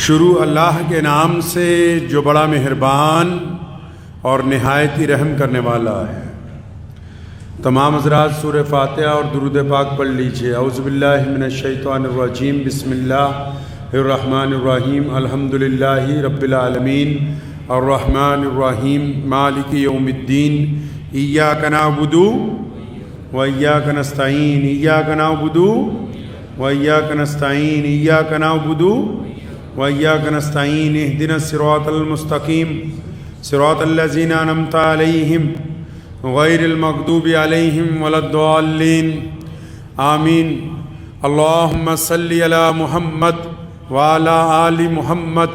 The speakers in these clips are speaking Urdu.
شروع اللہ کے نام سے جو بڑا مہربان اور نہایت ہی رحم کرنے والا ہے۔ تمام حضرات سورہ فاتحہ اور درود پاک پڑھ لیجئے۔ اعوذ باللہ من الشیطان الرجیم، بسم اللہ الرحمن الرحیم، الحمدللہ رب العالمین، الرحمن الرحیم، مالک یوم الدین، ایاک نعبد و ایاک نستعین، ایاک نعبد و ایاک نستعین، ایاک نعبد و ایاک نستعین، اہدنا الصراط المستقیم صراط الذین انعمت علیہم غیر المغضوب علیہم ولا الضالین، آمین۔ اللہم صلی علی محمد وعلی آل محمد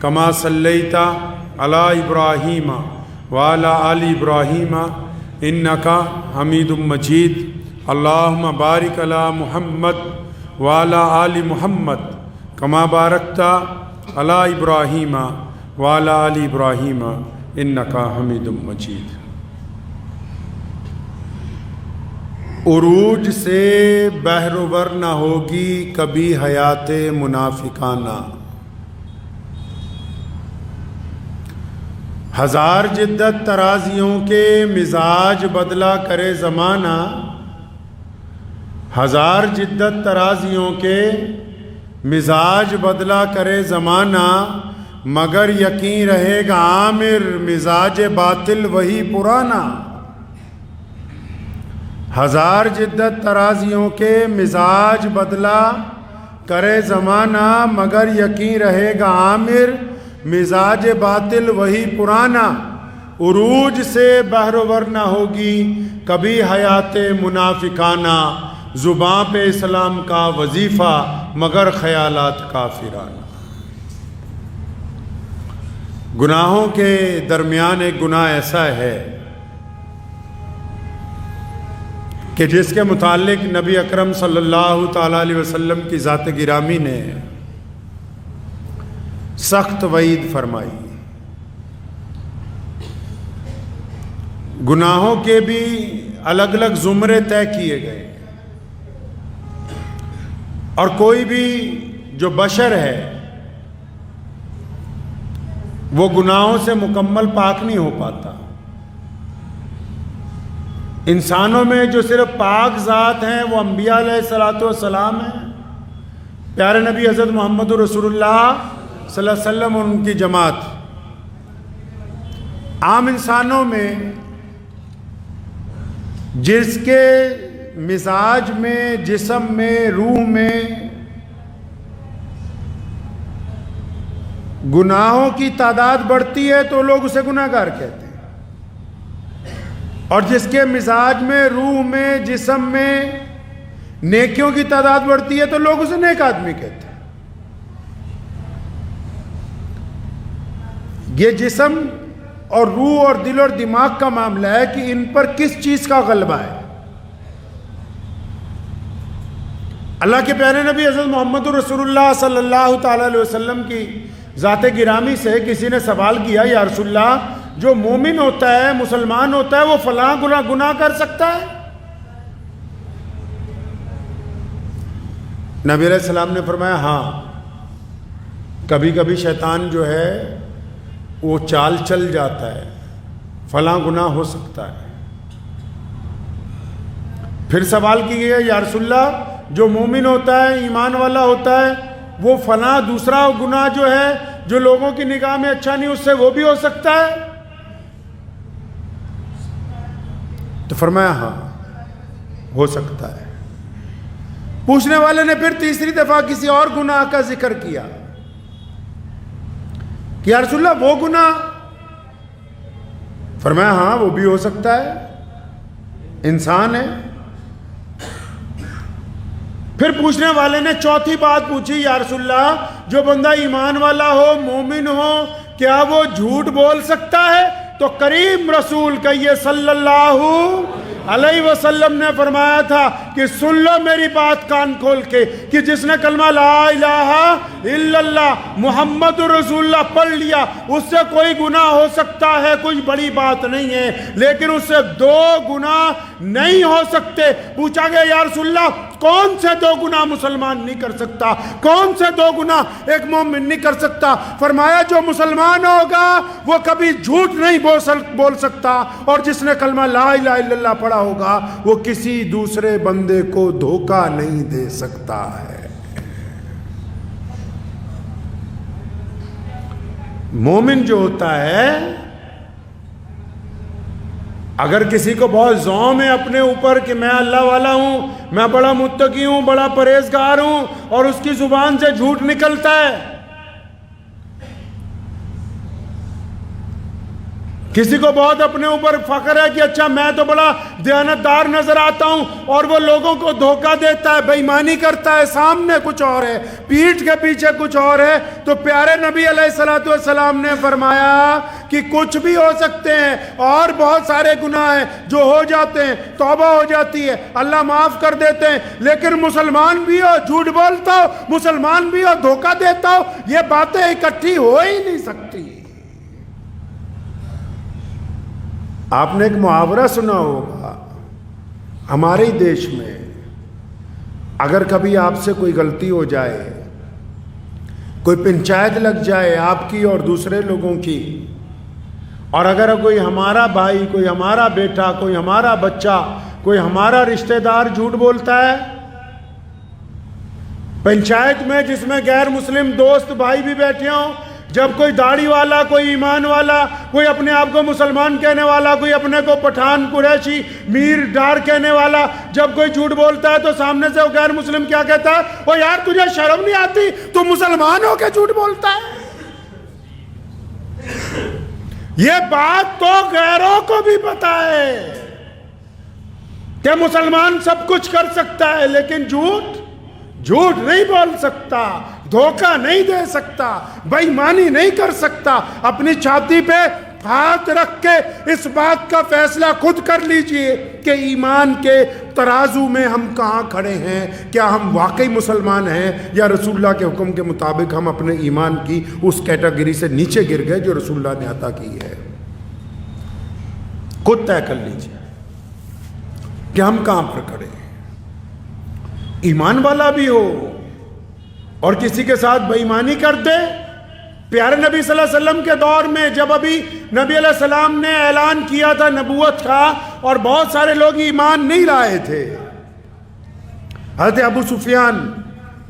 کما صلیت علی ابراہیم وعلی آل ابراہیم انکا حمید مجید۔ اللہم بارک علی محمد وعلی آل محمد کما بارکت علی ابراہیم وعلی آل ابراہیم انکا حمید مجید۔ عروج سے بہرور نہ ہوگی کبھی حیات منافقانہ، ہزار جدت ترازیوں کے مزاج بدلا کرے زمانہ، ہزار جدت ترازیوں کے مزاج بدلا کرے زمانہ، مگر یقین رہے گا عامر مزاج باطل وہی پرانا۔ ہزار جدت ترازیوں کے مزاج بدلا کرے زمانہ، مگر یقین رہے گا عامر مزاج باطل وہی پرانا۔ عروج سے بہرور نہ ہوگی کبھی حیات منافقانہ، زباں پہ اسلام کا وظیفہ مگر خیالات کافرانہ۔ گناہوں کے درمیان ایک گناہ ایسا ہے کہ جس کے متعلق نبی اکرم صلی اللہ تعالیٰ علیہ وسلم کی ذات گرامی نے سخت وعید فرمائی۔ گناہوں کے بھی الگ الگ زمرے طے کیے گئے، اور کوئی بھی جو بشر ہے وہ گناہوں سے مکمل پاک نہیں ہو پاتا۔ انسانوں میں جو صرف پاک ذات ہیں وہ انبیاء علیہ الصلوۃ والسلام ہیں، پیارے نبی حضرت محمد رسول اللہ صلی اللہ علیہ وسلم اور ان کی جماعت۔ عام انسانوں میں جس کے مزاج میں، جسم میں، روح میں گناہوں کی تعداد بڑھتی ہے تو لوگ اسے گناہ گار کہتے ہیں، اور جس کے مزاج میں، روح میں، جسم میں نیکیوں کی تعداد بڑھتی ہے تو لوگ اسے نیک آدمی کہتے ہیں۔ یہ جسم اور روح اور دل اور دماغ کا معاملہ ہے کہ ان پر کس چیز کا غلبہ ہے۔ اللہ کے پیارے نبی حضرت محمد رسول اللہ صلی اللہ تعالیٰ علیہ وسلم کی ذات گرامی سے کسی نے سوال کیا، یا رسول اللہ، جو مومن ہوتا ہے، مسلمان ہوتا ہے، وہ فلاں گناہ کر سکتا ہے؟ نبی علیہ السلام نے فرمایا ہاں، کبھی کبھی شیطان جو ہے وہ چال چل جاتا ہے، فلاں گناہ ہو سکتا ہے۔ پھر سوال کی گیا، یا رسول اللہ، جو مومن ہوتا ہے، ایمان والا ہوتا ہے، وہ فلاں دوسرا گناہ جو ہے جو لوگوں کی نگاہ میں اچھا نہیں، اس سے وہ بھی ہو سکتا ہے؟ تو فرمایا ہاں ہو سکتا ہے۔ پوچھنے والے نے پھر تیسری دفعہ کسی اور گناہ کا ذکر کیا کہ یا رسول اللہ وہ گناہ؟ فرمایا ہاں وہ بھی ہو سکتا ہے، انسان ہے۔ پھر پوچھنے والے نے چوتھی بات پوچھی، یا رسول اللہ، جو بندہ ایمان والا ہو، مومن ہو، کیا وہ جھوٹ بول سکتا ہے؟ تو کریم رسول کہیے صلی اللہ علیہ وسلم نے فرمایا تھا کہ سن لو میری بات کان کھول کے، کہ جس نے کلمہ لا الہ الا اللہ محمد رسول اللہ پڑھ لیا، اس سے کوئی گناہ ہو سکتا ہے، کوئی بڑی بات نہیں ہے، لیکن اس سے 2 گناہ نہیں ہو سکتے۔ پوچھا گیا یا رسول اللہ کون سے 2 گناہ مسلمان نہیں کر سکتا؟ کون سے 2 گناہ ایک مومن نہیں کر سکتا؟ فرمایا جو مسلمان ہوگا وہ کبھی جھوٹ نہیں بول سکتا، اور جس نے کلمہ لا الہ الا اللہ پڑھا ہوگا وہ کسی دوسرے بندے کو دھوکہ نہیں دے سکتا ہے۔ مومن جو ہوتا ہے اگر کسی کو بہت زوم ہے اپنے اوپر کہ میں اللہ والا ہوں، میں بڑا متقی ہوں، بڑا پرہیزگار ہوں، اور اس کی زبان سے جھوٹ نکلتا ہے، کسی کو بہت اپنے اوپر فخر ہے کہ اچھا میں تو بڑا دیانتدار نظر آتا ہوں، اور وہ لوگوں کو دھوکہ دیتا ہے، بے ایمانی کرتا ہے، سامنے کچھ اور ہے، پیٹھ کے پیچھے کچھ اور ہے، تو پیارے نبی علیہ الصلوۃ والسلام نے فرمایا کہ کچھ بھی ہو سکتے ہیں، اور بہت سارے گناہ ہیں جو ہو جاتے ہیں، توبہ ہو جاتی ہے، اللہ معاف کر دیتے ہیں، لیکن مسلمان بھی ہو جھوٹ بولتا ہو، مسلمان بھی ہو دھوکہ دیتا ہو، یہ باتیں اکٹھی ہو ہی نہیں سکتی۔ آپ نے ایک محاورہ سنا ہوگا ہمارے ہی دیش میں، اگر کبھی آپ سے کوئی غلطی ہو جائے، کوئی پنچایت لگ جائے آپ کی اور دوسرے لوگوں کی، اور اگر کوئی ہمارا بھائی، کوئی ہمارا بیٹا، کوئی ہمارا بچہ، کوئی ہمارا رشتہ دار جھوٹ بولتا ہے پنچایت میں، جس میں غیر مسلم دوست بھائی بھی بیٹھے ہوں، جب کوئی داڑھی والا، کوئی ایمان والا، کوئی اپنے آپ کو مسلمان کہنے والا، کوئی اپنے کو پٹھان، قریشی، میر، ڈار کہنے والا جب کوئی جھوٹ بولتا ہے تو سامنے سے وہ غیر مسلم کیا کہتا ہے؟ او یار تجھے شرم نہیں آتی؟ تو مسلمان ہو کے جھوٹ بولتا ہے۔ یہ بات تو غیروں کو بھی پتا ہے کہ مسلمان سب کچھ کر سکتا ہے، لیکن جھوٹ نہیں بول سکتا، دھوکہ نہیں دے سکتا، بے ایمانی نہیں کر سکتا۔ اپنی چھاتی پہ ہاتھ رکھ کے اس بات کا فیصلہ خود کر لیجئے کہ ایمان کے ترازو میں ہم کہاں کھڑے ہیں، کیا ہم واقعی مسلمان ہیں یا رسول اللہ کے حکم کے مطابق ہم اپنے ایمان کی اس کیٹیگری سے نیچے گر گئے جو رسول اللہ نے عطا کی ہے۔ خود طے کر لیجئے کہ ہم کہاں پر کھڑے ہیں۔ ایمان والا بھی ہو اور کسی کے ساتھ بے ایمانی کر دے۔ پیارے نبی صلی اللہ علیہ وسلم کے دور میں جب ابھی نبی علیہ السلام نے اعلان کیا تھا نبوت کا اور بہت سارے لوگ ایمان نہیں لائے تھے، حضرت ابو سفیان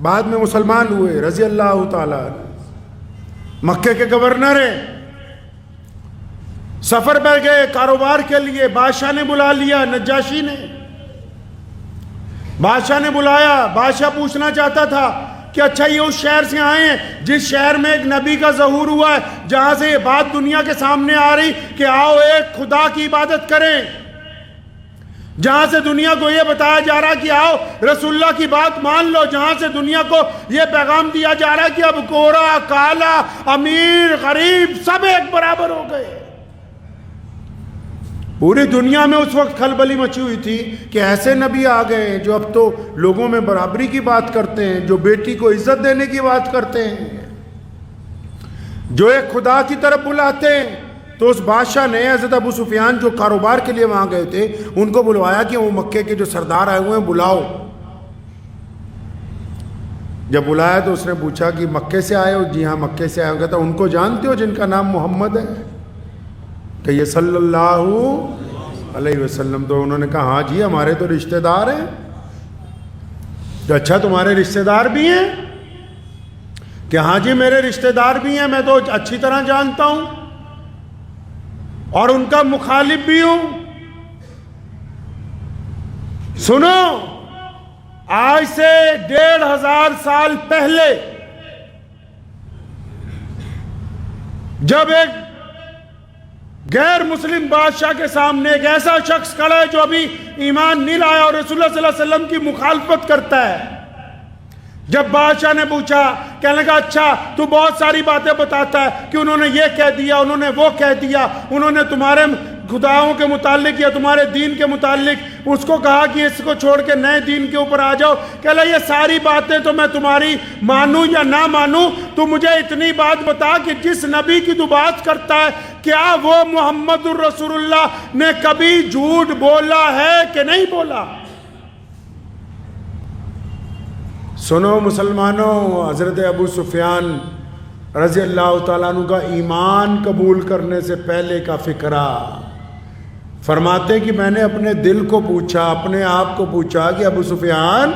بعد میں مسلمان ہوئے رضی اللہ تعالیٰ، مکے کے گورنر ہیں، سفر پر گئے کاروبار کے لیے، بادشاہ نے بلا لیا، نجاشی نے بادشاہ نے بلایا۔ بادشاہ پوچھنا چاہتا تھا کہ اچھا یہ اس شہر سے آئے ہیں جس شہر میں ایک نبی کا ظہور ہوا ہے، جہاں سے یہ بات دنیا کے سامنے آ رہی کہ آؤ ایک خدا کی عبادت کریں، جہاں سے دنیا کو یہ بتایا جا رہا کہ آؤ رسول اللہ کی بات مان لو، جہاں سے دنیا کو یہ پیغام دیا جا رہا کہ اب گورا، کالا، امیر، غریب سب ایک برابر ہو گئے۔ پوری دنیا میں اس وقت کھلبلی مچی ہوئی تھی کہ ایسے نبی آ گئے جو اب تو لوگوں میں برابری کی بات کرتے ہیں، جو بیٹی کو عزت دینے کی بات کرتے ہیں، جو ایک خدا کی طرف بلاتے ہیں۔ تو اس بادشاہ نے حضرت ابو سفیان جو کاروبار کے لیے وہاں گئے تھے ان کو بلوایا کہ وہ مکے کے جو سردار آئے ہوئے ہیں بلاؤ۔ جب بلایا تو اس نے پوچھا کہ مکے سے آئے ہو؟ جی ہاں مکے سے آئے ہو۔ کہتا ان کو جانتے ہو جن کا نام محمد ہے؟ کہ یہ صلی اللہ علیہ وسلم۔ تو انہوں نے کہا ہاں جی ہمارے تو رشتہ دار ہیں۔ کہ اچھا تمہارے رشتہ دار بھی ہیں؟ کہ ہاں جی میرے رشتہ دار بھی ہیں، میں تو اچھی طرح جانتا ہوں اور ان کا مخالف بھی ہوں۔ سنو، آج سے 1500 سال پہلے جب ایک غیر مسلم بادشاہ کے سامنے ایک ایسا شخص کھڑا ہے جو ابھی ایمان نہیں لایا اور رسول اللہ صلی اللہ علیہ وسلم کی مخالفت کرتا ہے، جب بادشاہ نے پوچھا، کہنے لگا اچھا تو بہت ساری باتیں بتاتا ہے کہ انہوں نے یہ کہہ دیا، انہوں نے وہ کہہ دیا، انہوں نے خداؤں کے متعلق یا تمہارے دین کے متعلق اس کو کہا کہ اس کو چھوڑ کے نئے دین کے اوپر آ جاؤ، کہ اللہ یہ ساری باتیں تو میں تمہاری مانوں یا نہ مانوں، تو مجھے اتنی بات بتا کہ جس نبی کی تو بات کرتا ہے کیا وہ محمد الرسول اللہ نے کبھی جھوٹ بولا ہے کہ نہیں بولا؟ سنو مسلمانوں، حضرت ابو سفیان رضی اللہ تعالیٰ عنہ کا ایمان قبول کرنے سے پہلے کا فکرہ، فرماتے کہ میں نے اپنے دل کو پوچھا، اپنے آپ کو پوچھا کہ ابو سفیان،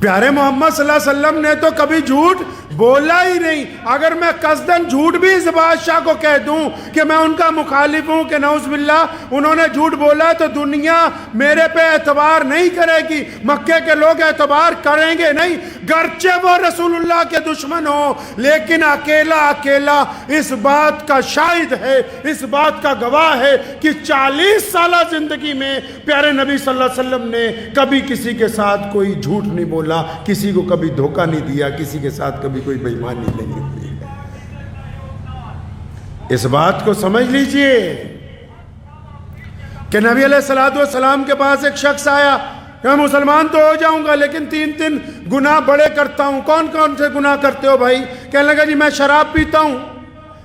پیارے محمد صلی اللہ علیہ وسلم نے تو کبھی جھوٹ بولا ہی نہیں، اگر میں قصداً جھوٹ بھی اس بادشاہ کو کہہ دوں کہ میں ان کا مخالف ہوں کہ نعوذ باللہ انہوں نے جھوٹ بولا ہے، تو دنیا میرے پہ اعتبار نہیں کرے گی، مکے کے لوگ اعتبار کریں گے نہیں، گرچہ وہ رسول اللہ کے دشمن ہوں، لیکن اکیلا اس بات کا شاہد ہے، اس بات کا گواہ ہے کہ 40 سالہ زندگی میں پیارے نبی صلی اللہ علیہ وسلم نے کبھی کسی کے ساتھ کوئی جھوٹ نہیں بولا، کسی کو کبھی دھوکہ نہیں دیا، کسی کے ساتھ کبھی کوئی بے ایمانی نہیں ہوئی۔ اس بات کو سمجھ لیجئے کہ نبی علیہ السلام کے پاس ایک شخص آیا کہ میں مسلمان تو ہو جاؤں گا لیکن 3 گناہ بڑے کرتا ہوں۔ کون کون سے گناہ کرتے ہو بھائی؟ کہنے لگا جی میں شراب پیتا ہوں،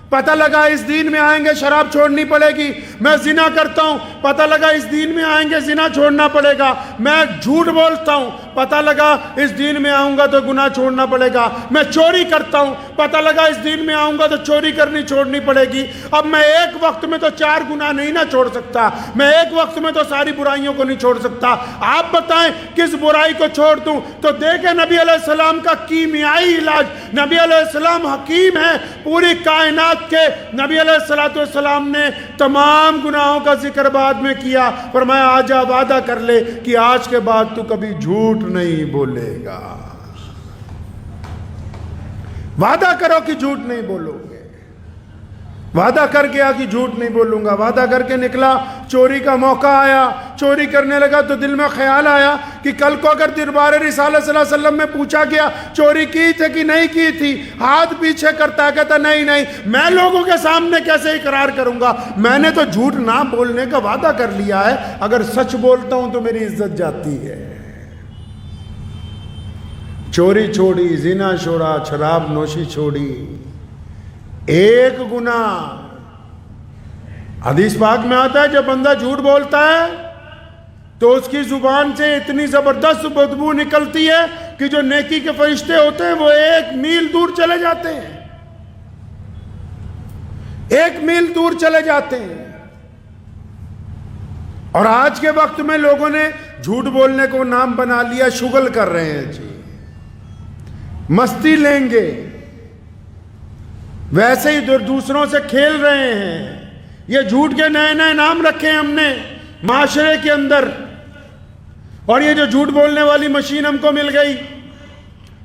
پتہ لگا اس دین میں آئیں گے شراب چھوڑنی پڑے گی۔ میں زنا کرتا ہوں، پتہ لگا اس دین میں آئیں گے زنا چھوڑنا پڑے گا۔ میں جھوٹ بولتا ہوں، پتہ لگا اس دین میں آؤں گا تو گناہ چھوڑنا پڑے گا۔ میں چوری کرتا ہوں، پتہ لگا اس دین میں آؤں گا تو چوری کرنی چھوڑنی پڑے گی۔ اب میں ایک وقت میں تو 4 گناہ نہیں نہ چھوڑ سکتا، میں ایک وقت میں تو ساری برائیوں کو نہیں چھوڑ سکتا، آپ بتائیں کس برائی کو چھوڑ دوں؟ تو دیکھیں نبی علیہ السلام کا کیمیائی علاج، نبی علیہ السلام حکیم ہے، پوری کائنات کے نبی علیہ السلام نے تمام گناہوں کا ذکر بعد میں کیا، فرمایا آجا وعدہ کر لے کہ آج کے بعد تو کبھی جھوٹ نہیں بولے گا، وعدہ کرو کہ جھوٹ نہیں بولو گے۔ وعدہ کر گیا کہ جھوٹ نہیں بولوں گا، وعدہ کر کے نکلا، چوری کا موقع آیا، چوری کرنے لگا تو دل میں خیال آیا کہ کل کو اگر دربار رسالت صلی اللہ علیہ وسلم میں پوچھا گیا چوری کی تھی کہ نہیں کی تھی، ہاتھ پیچھے کرتا کہتا نہیں میں لوگوں کے سامنے کیسے اقرار کروں گا، میں نے تو جھوٹ نہ بولنے کا وعدہ کر لیا ہے، اگر سچ بولتا ہوں تو میری عزت جاتی ہے۔ چوری چھوڑی، زنا چھوڑا، شراب نوشی چھوڑی، ایک گناہ۔ حدیث پاک میں آتا ہے جب بندہ جھوٹ بولتا ہے تو اس کی زبان سے اتنی زبردست بدبو نکلتی ہے کہ جو نیکی کے فرشتے ہوتے ہیں وہ 1 میل دور چلے جاتے ہیں، 1 میل دور چلے جاتے ہیں۔ اور آج کے وقت میں لوگوں نے جھوٹ بولنے کو نام بنا لیا، شغل کر رہے ہیں جی، مستی لیں گے، ویسے ہی دوسروں سے کھیل رہے ہیں۔ یہ جھوٹ کے نئے نام رکھے ہم نے معاشرے کے اندر، اور یہ جو جھوٹ بولنے والی مشین ہم کو مل گئی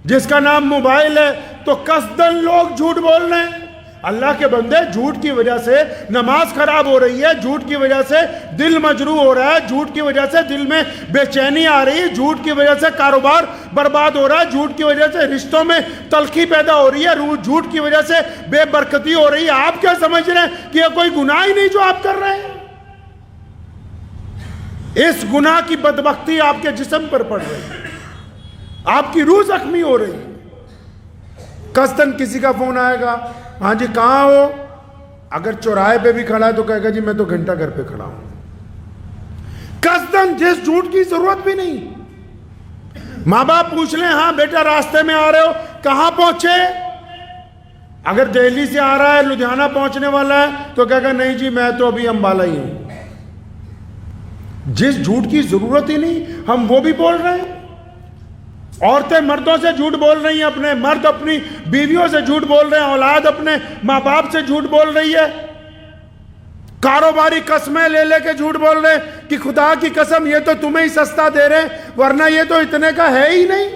جس کا نام موبائل ہے، تو قصداً لوگ جھوٹ بول رہے ہیں۔ اللہ کے بندے، جھوٹ کی وجہ سے نماز خراب ہو رہی ہے، جھوٹ کی وجہ سے دل مجروح ہو رہا ہے، جھوٹ کی وجہ سے دل میں بے چینی آ رہی ہے، جھوٹ کی وجہ سے کاروبار برباد ہو رہا ہے، جھوٹ کی وجہ سے رشتوں میں تلخی پیدا ہو رہی ہے، جھوٹ کی وجہ سے بے برکتی ہو رہی ہے۔ آپ کیا سمجھ رہے ہیں کہ یہ کوئی گناہ ہی نہیں جو آپ کر رہے ہیں؟ اس گناہ کی بدبختی آپ کے جسم پر پڑ رہی ہے، آپ کی روح زخمی ہو رہی ہے۔ قصداً کسی کا فون آئے گا، ہاں جی کہاں ہو؟ اگر چوراہے پہ بھی کھڑا ہے تو کہے گا جی میں تو گھنٹہ گھر پہ کھڑا ہوں۔ قصداً جس جھوٹ کی ضرورت بھی نہیں۔ ماں باپ پوچھ لیں، ہاں بیٹا راستے میں آ رہے ہو، کہاں پہنچے؟ اگر دہلی سے آ رہا ہے، لدھیانہ پہنچنے والا ہے تو کہے گا نہیں جی میں تو ابھی امبالہ ہی ہوں۔ جس جھوٹ کی ضرورت ہی نہیں ہم وہ بھی بول رہے ہیں۔ عورتیں مردوں سے جھوٹ بول رہی ہیں، اپنے مرد اپنی بیویوں سے جھوٹ بول رہے ہیں، اولاد اپنے ماں باپ سے جھوٹ بول رہی ہے، کاروباری قسمیں لے لے کے جھوٹ بول رہے ہیں کہ خدا کی قسم یہ تو تمہیں ہی سستا دے رہے ہیں ورنہ یہ تو اتنے کا ہے ہی نہیں۔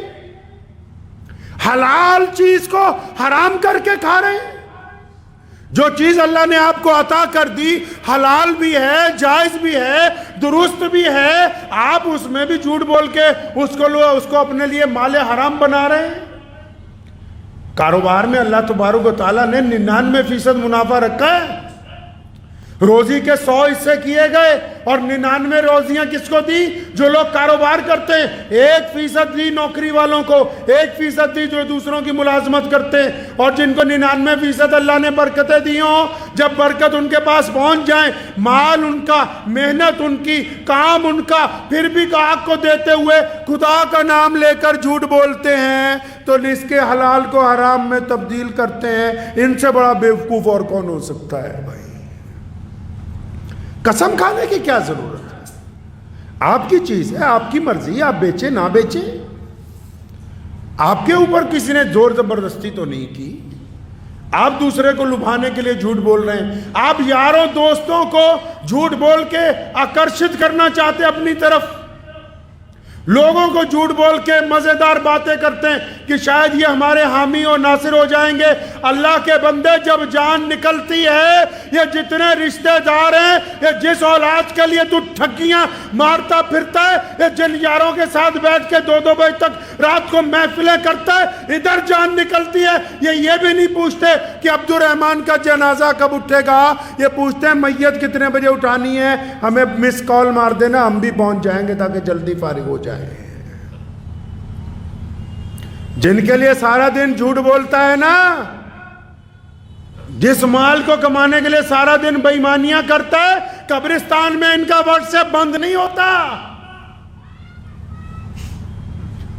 حلال چیز کو حرام کر کے کھا رہے ہیں۔ جو چیز اللہ نے آپ کو عطا کر دی حلال بھی ہے، جائز بھی ہے، درست بھی ہے، آپ اس میں بھی جھوٹ بول کے اس کو اپنے لیے مال حرام بنا رہے ہیں۔ کاروبار میں اللہ تبارک و تعالیٰ نے 99% منافع رکھا ہے، روزی کے 100 حصے کیے گئے اور 99 روزیاں کس کو دی؟ جو لوگ کاروبار کرتے ہیں۔ 1% دی نوکری والوں کو، 1% دی جو دوسروں کی ملازمت کرتے ہیں، اور جن کو 99% اللہ نے برکتیں دی ہوں، جب برکت ان کے پاس پہنچ جائیں، مال ان کا، محنت ان کی، کام ان کا، پھر بھی گاہک کو دیتے ہوئے خدا کا نام لے کر جھوٹ بولتے ہیں، تو اس کے حلال کو حرام میں تبدیل کرتے ہیں۔ ان سے بڑا بیوقوف اور کون ہو سکتا ہے بھائی؟ قسم کھانے کی کیا ضرورت ہے؟ آپ کی چیز ہے، آپ کی مرضی، آپ بیچیں نہ بیچیں، آپ کے اوپر کسی نے زور زبردستی تو نہیں کی۔ آپ دوسرے کو لبھانے کے لیے جھوٹ بول رہے ہیں، آپ یاروں دوستوں کو جھوٹ بول کے آکرشت کرنا چاہتے ہیں اپنی طرف، لوگوں کو جھوٹ بول کے مزیدار باتیں کرتے ہیں کہ شاید یہ ہمارے حامی اور ناصر ہو جائیں گے۔ اللہ کے بندے، جب جان نکلتی ہے، یہ جتنے رشتہ دار ہیں، یہ جس اولاد کے لیے تو ٹھگیاں مارتا پھرتا ہے، یہ جن یاروں کے ساتھ بیٹھ کے 2 بجے تک رات کو محفلیں کرتا ہے، ادھر جان نکلتی ہے، یہ بھی نہیں پوچھتے کہ عبد الرحمن کا جنازہ کب اٹھے گا، یہ پوچھتے ہیں میت کتنے بجے اٹھانی ہے، ہمیں مس کال مار دینا، ہم بھی پہنچ جائیں گے تاکہ جلدی فارغ ہو جائے۔ جن کے لیے سارا دن جھوٹ بولتا ہے نا، جس مال کو کمانے کے لیے سارا دن بے ایمانیاں کرتا ہے، قبرستان میں ان کا واٹس ایپ بند نہیں ہوتا،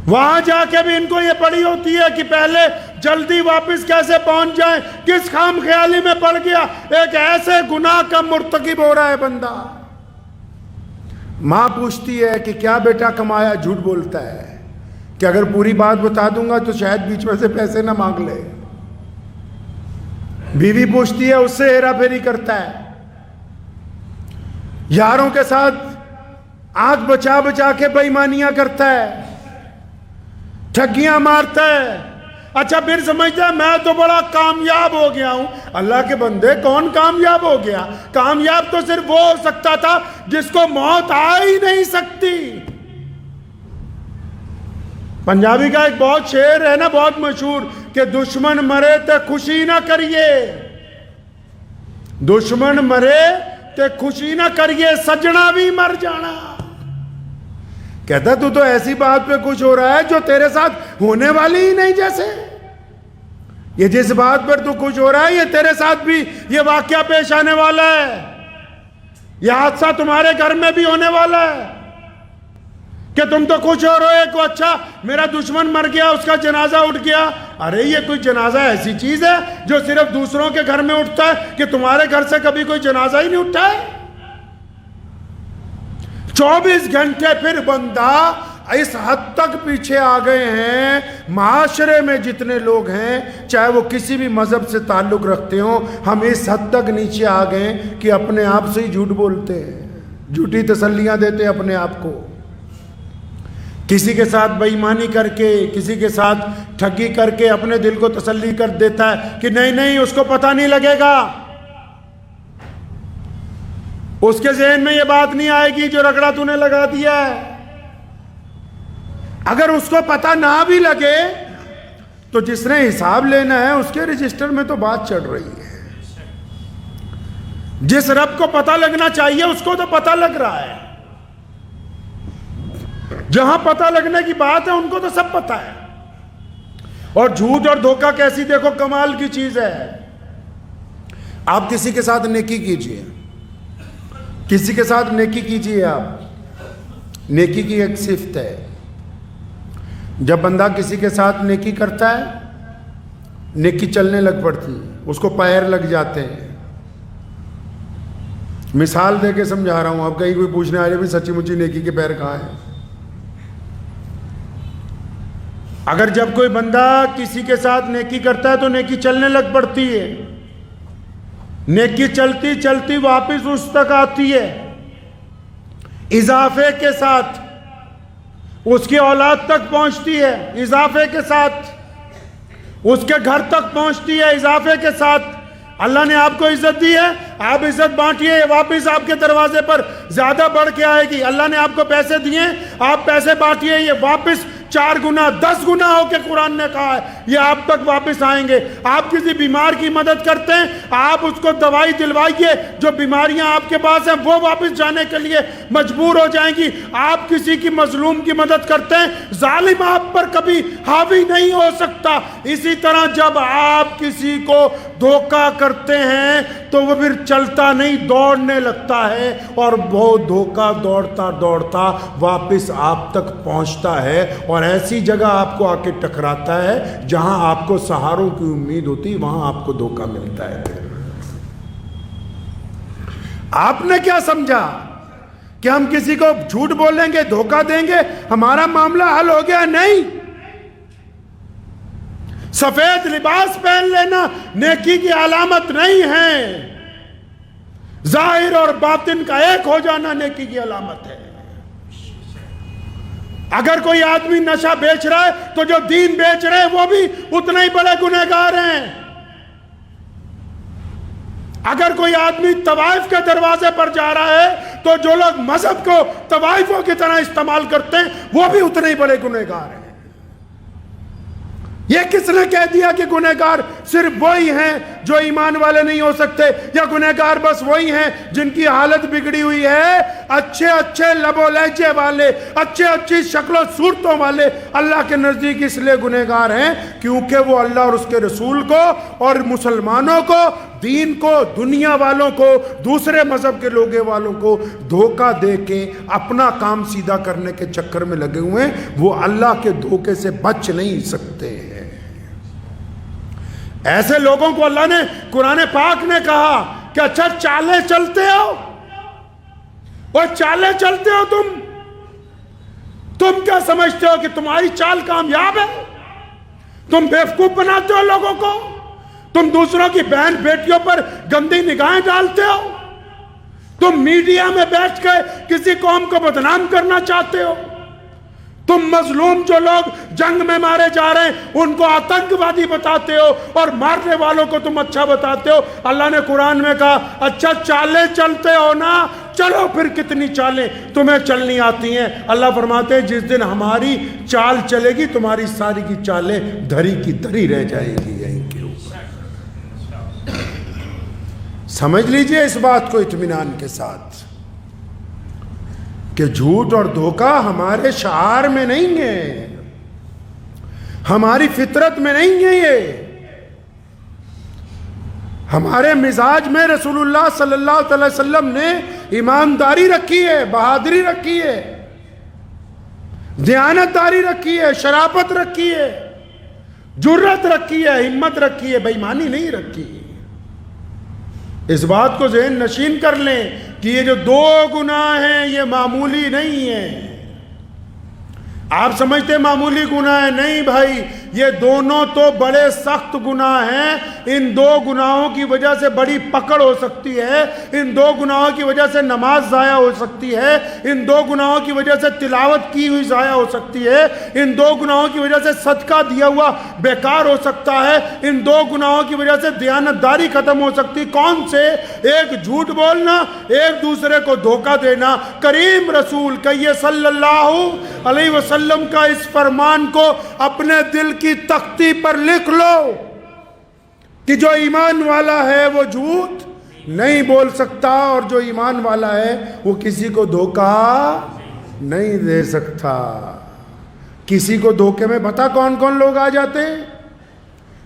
وہاں جا کے بھی ان کو یہ پڑی ہوتی ہے کہ پہلے جلدی واپس کیسے پہنچ جائیں۔ کس خام خیالی میں پڑ گیا، ایک ایسے گناہ کا مرتکب ہو رہا ہے بندہ۔ ماں پوچھتی ہے کہ کیا بیٹا کمایا؟ جھوٹ بولتا ہے کہ اگر پوری بات بتا دوں گا تو شاید بیچ میں سے پیسے نہ مانگ لے۔ بیوی پوچھتی ہے، اس سے ہیرا پھیری کرتا ہے، یاروں کے ساتھ آنکھ بچا بچا کے بے ایمانیاں کرتا ہے، ٹھگیاں مارتا ہے۔ اچھا پھر سمجھتا ہے میں تو بڑا کامیاب ہو گیا ہوں۔ اللہ کے بندے، کون کامیاب ہو گیا؟ کامیاب تو صرف وہ ہو سکتا تھا جس کو موت آ ہی نہیں سکتی۔ پنجابی کا ایک بہت شعر ہے نا، بہت مشہور، کہ دشمن مرے تے خوشی نہ کریے، دشمن مرے تے خوشی نہ کریے، سجنا بھی مر جانا۔ کہتا تو ایسی بات پہ خوش ہو رہا ہے جو تیرے ساتھ ہونے والی ہی نہیں، جیسے یہ جس بات پر تو خوش ہو رہا ہے، یہ تیرے ساتھ بھی یہ واقعہ پیش آنے والا ہے، یہ حادثہ تمہارے گھر میں بھی ہونے والا ہے، کہ تم تو خوش ہو رہے ہو، اچھا میرا دشمن مر گیا، اس کا جنازہ اٹھ گیا۔ ارے یہ کوئی جنازہ ایسی چیز ہے جو صرف دوسروں کے گھر میں اٹھتا ہے کہ تمہارے گھر سے کبھی کوئی جنازہ ہی نہیں اٹھا ہے؟ 24 گھنٹے پھر بندہ اس حد تک پیچھے آ گئے ہیں، معاشرے میں جتنے لوگ ہیں، چاہے وہ کسی بھی مذہب سے تعلق رکھتے ہوں، ہم اس حد تک نیچے آ گئے کہ اپنے آپ سے ہی جھوٹ بولتے ہیں، جھوٹی تسلیاں دیتے ہیں اپنے آپ کو، کسی کے ساتھ بے ایمانی کر کے، کسی کے ساتھ ٹھگی کر کے اپنے دل کو تسلی کر دیتا ہے کہ نہیں نہیں اس کو پتہ نہیں لگے گا، اس کے ذہن میں یہ بات نہیں آئے گی جو رگڑا تو نے لگا دیا ہے۔ اگر اس کو پتہ نہ بھی لگے تو جس نے حساب لینا ہے اس کے رجسٹر میں تو بات چڑھ رہی ہے، جس رب کو پتہ لگنا چاہیے اس کو تو پتہ لگ رہا ہے، جہاں پتہ لگنے کی بات ہے ان کو تو سب پتہ ہے۔ اور جھوٹ اور دھوکہ کیسی دیکھو کمال کی چیز ہے۔ آپ کسی کے ساتھ نیکی کیجئے، کسی کے ساتھ نیکی کیجئے، آپ نیکی کی ایک صفت ہے، جب بندہ کسی کے ساتھ نیکی کرتا ہے نیکی چلنے لگ پڑتی ہے، اس کو پیر لگ جاتے ہیں۔ مثال دے کے سمجھا رہا ہوں، آپ کہیں کوئی پوچھنے آ رہے بھی سچی مچی نیکی کے پیر کہاں ہیں؟ اگر جب کوئی بندہ کسی کے ساتھ نیکی کرتا ہے تو نیکی چلنے لگ پڑتی ہے، نیکی چلتی چلتی واپس اس تک آتی ہے، اضافے کے ساتھ اس کی اولاد تک پہنچتی ہے، اضافے کے ساتھ اس کے گھر تک پہنچتی ہے، اضافے کے ساتھ اللہ نے آپ کو عزت دی ہے، آپ عزت بانٹیے، واپس آپ کے دروازے پر زیادہ بڑھ کے آئے گی۔ اللہ نے آپ کو پیسے دیے، آپ پیسے بانٹیے، یہ واپس 4 گنا 10 گنا ہو کے قرآن نے کہا ہے یہ آپ تک واپس آئیں گے۔ آپ کسی بیمار کی مدد کرتے ہیں، آپ اس کو دوائی دلوائیے، جو بیماریاں آپ کے پاس ہیں وہ واپس جانے کے لیے مجبور ہو جائیں گی۔ آپ کسی کی مظلوم کی مدد کرتے ہیں، ظالم آپ پر کبھی حاوی نہیں ہو سکتا۔ اسی طرح جب آپ کسی کو دھوکہ کرتے ہیں تو وہ پھر چلتا نہیں، دوڑنے لگتا ہے، اور وہ دھوکہ دوڑتا دوڑتا واپس آپ تک پہنچتا ہے، اور ایسی جگہ آپ کو آ کے ٹکراتا ہے جہاں آپ کو سہاروں کی امید ہوتی، وہاں آپ کو دھوکہ ملتا ہے۔ پھر آپ نے کیا سمجھا کہ ہم کسی کو جھوٹ بولیں گے، دھوکہ دیں گے، ہمارا معاملہ حل ہو گیا؟ نہیں۔ سفید لباس پہن لینا نیکی کی علامت نہیں ہے، ظاہر اور باطن کا ایک ہو جانا نیکی کی علامت ہے۔ اگر کوئی آدمی نشہ بیچ رہا ہے تو جو دین بیچ رہے ہیں وہ بھی اتنے ہی بڑے گنہگار ہیں۔ اگر کوئی آدمی طوائف کے دروازے پر جا رہا ہے تو جو لوگ مذہب کو طوائفوں کی طرح استعمال کرتے ہیں وہ بھی اتنے ہی بڑے گنہگار ہیں۔ یہ کس نے کہہ دیا کہ گنہگار صرف وہی ہیں جو ایمان والے نہیں ہو سکتے، یا گنہگار بس وہی ہیں جن کی حالت بگڑی ہوئی ہے؟ اچھے اچھے لب و لہجے والے، اچھی شکل و صورتوں والے اللہ کے نزدیک اس لیے گنہگار ہیں کیونکہ وہ اللہ اور اس کے رسول کو اور مسلمانوں کو، دین کو، دنیا والوں کو، دوسرے مذہب کے لوگوں والوں کو دھوکہ دے کے اپنا کام سیدھا کرنے کے چکر میں لگے ہوئے ہیں۔ وہ اللہ کے دھوکے سے بچ نہیں سکتے ہیں۔ ایسے لوگوں کو اللہ نے قرآن پاک نے کہا کہ اچھا چالیں چلتے ہو، اور چالیں چلتے ہو تم کیا سمجھتے ہو کہ تمہاری چال کامیاب ہے؟ تم بیوقوف بناتے ہو لوگوں کو، تم دوسروں کی بہن بیٹیوں پر گندی نگاہیں ڈالتے ہو، تم میڈیا میں بیٹھ کے کسی قوم کو بدنام کرنا چاہتے ہو، تم مظلوم جو لوگ جنگ میں مارے جا رہے ہیں ان کو آتنکوادی بتاتے ہو، اور مارنے والوں کو تم اچھا بتاتے ہو۔ اللہ نے قرآن میں کہا اچھا چالیں چلتے ہو نا، چلو پھر کتنی چالیں تمہیں چلنی آتی ہیں۔ اللہ فرماتے ہیں جس دن ہماری چال چلے گی تمہاری ساری کی چالیں دھری کی دھری رہ جائے گی یہیں کے اوپر۔ سمجھ لیجئے اس بات کو اطمینان کے ساتھ کہ جھوٹ اور دھوکہ ہمارے شعار میں نہیں ہے، ہماری فطرت میں نہیں ہے، یہ ہمارے مزاج میں رسول اللہ صلی اللہ علیہ وسلم نے ایمانداری رکھی ہے، بہادری رکھی ہے، دیانتداری رکھی ہے، شرافت رکھی ہے، جرت رکھی ہے، ہمت رکھی ہے، بے ایمانی نہیں رکھی۔ اس بات کو ذہن نشین کر لیں کہ یہ جو 2 گناہ ہیں یہ معمولی نہیں ہیں۔ آپ سمجھتے معمولی گناہ ہے؟ نہیں بھائی، یہ دونوں تو بڑے سخت گناہ ہیں۔ ان 2 گناہوں کی وجہ سے بڑی پکڑ ہو سکتی ہے، ان 2 گناہوں کی وجہ سے نماز ضائع ہو سکتی ہے، ان 2 گناہوں کی وجہ سے تلاوت کی ہوئی ضائع ہو سکتی ہے، ان 2 گناہوں کی وجہ سے صدقہ دیا ہوا بیکار ہو سکتا ہے، ان 2 گناہوں کی وجہ سے دیانتداری ختم ہو سکتی۔ کون سے؟ ایک جھوٹ بولنا، ایک دوسرے کو دھوکہ دینا۔ کریم رسول کہیے صلی اللہ علیہ وسلم کا اس فرمان کو اپنے دل کی تختی پر لکھ لو کہ جو ایمان والا ہے وہ جھوٹ نہیں بول سکتا، اور جو ایمان والا ہے وہ کسی کو دھوکہ نہیں دے سکتا۔ کسی کو دھوکے میں پتہ کون کون لوگ آ جاتے ہیں؟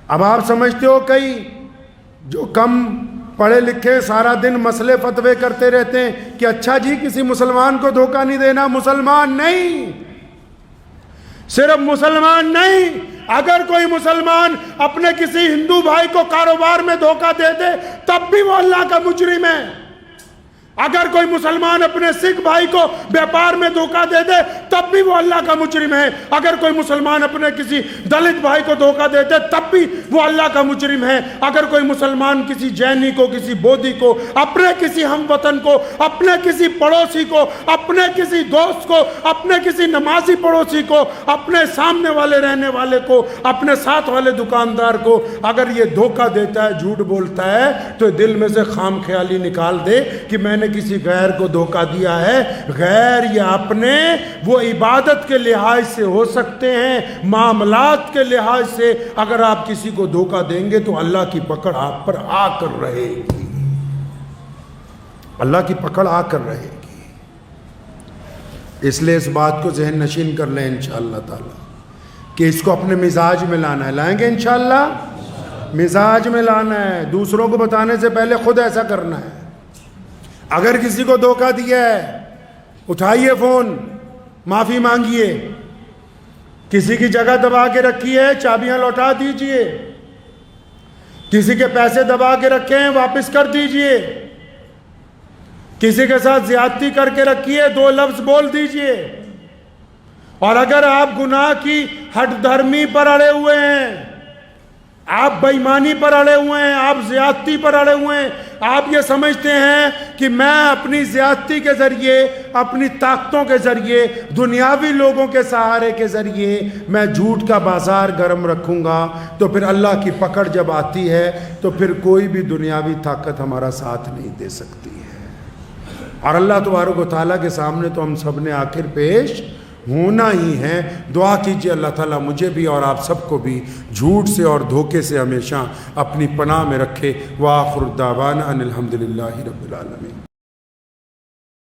اب آپ سمجھتے ہو کئی جو کم پڑھے لکھے سارا دن مسئلے فتوے کرتے رہتے ہیں کہ اچھا جی کسی مسلمان کو دھوکہ نہیں دینا۔ مسلمان نہیں، صرف مسلمان نہیں، اگر کوئی مسلمان اپنے کسی ہندو بھائی کو کاروبار میں دھوکہ دے دے تب بھی وہ اللہ کا مجرم ہے۔ اگر کوئی مسلمان اپنے سکھ بھائی کو بیپار میں دھوکہ دے دے تب بھی وہ اللہ کا مجرم ہے۔ اگر کوئی مسلمان اپنے کسی دلت بھائی کو دھوکہ دے دے تب بھی وہ اللہ کا مجرم ہے۔ اگر کوئی مسلمان کسی جینی کو، کسی بودھی کو، اپنے کسی ہم وطن کو، اپنے کسی پڑوسی کو، اپنے کسی دوست کو، اپنے کسی نمازی پڑوسی کو، اپنے سامنے والے رہنے والے کو، اپنے ساتھ والے دکاندار کو اگر یہ دھوکہ دیتا ہے، جھوٹ بولتا ہے، تو دل میں سے خام خیالی نکال دے کہ میں نے نے کسی غیر کو دھوکہ دیا ہے، غیر یا اپنے، وہ عبادت کے لحاظ سے ہو سکتے ہیں، معاملات کے لحاظ سے اگر آپ کسی کو دھوکہ دیں گے تو اللہ کی پکڑ آپ پر آ کر رہے گی، اللہ کی پکڑ آ کر رہے گی۔ اس لیے اس بات کو ذہن نشین کر لیں انشاءاللہ تعالی کہ اس کو اپنے مزاج میں لانا ہے۔ لائیں گے انشاءاللہ؟ مزاج میں لانا ہے، دوسروں کو بتانے سے پہلے خود ایسا کرنا ہے۔ اگر کسی کو دھوکہ دیا ہے اٹھائیے فون، معافی مانگیے، کسی کی جگہ دبا کے رکھی ہے چابیاں لوٹا دیجئے، کسی کے پیسے دبا کے رکھے ہیں واپس کر دیجئے، کسی کے ساتھ زیادتی کر کے رکھی ہے 2 لفظ بول دیجئے۔ اور اگر آپ گناہ کی ہٹ دھرمی پر اڑے ہوئے ہیں، آپ بے ایمانی پر اڑے ہوئے ہیں، آپ زیادتی پر اڑے ہوئے ہیں، آپ یہ سمجھتے ہیں کہ میں اپنی زیادتی کے ذریعے، اپنی طاقتوں کے ذریعے، دنیاوی لوگوں کے سہارے کے ذریعے میں جھوٹ کا بازار گرم رکھوں گا، تو پھر اللہ کی پکڑ جب آتی ہے تو پھر کوئی بھی دنیاوی طاقت ہمارا ساتھ نہیں دے سکتی ہے۔ اور اللہ تبارک و تعالیٰ کے سامنے تو ہم سب نے آخر پیش ہونا ہی ہے۔ دعا کیجئے اللہ تعالیٰ مجھے بھی اور آپ سب کو بھی جھوٹ سے اور دھوکے سے ہمیشہ اپنی پناہ میں رکھے۔ وآخر دعوانا ان الحمدللہ رب العالمین۔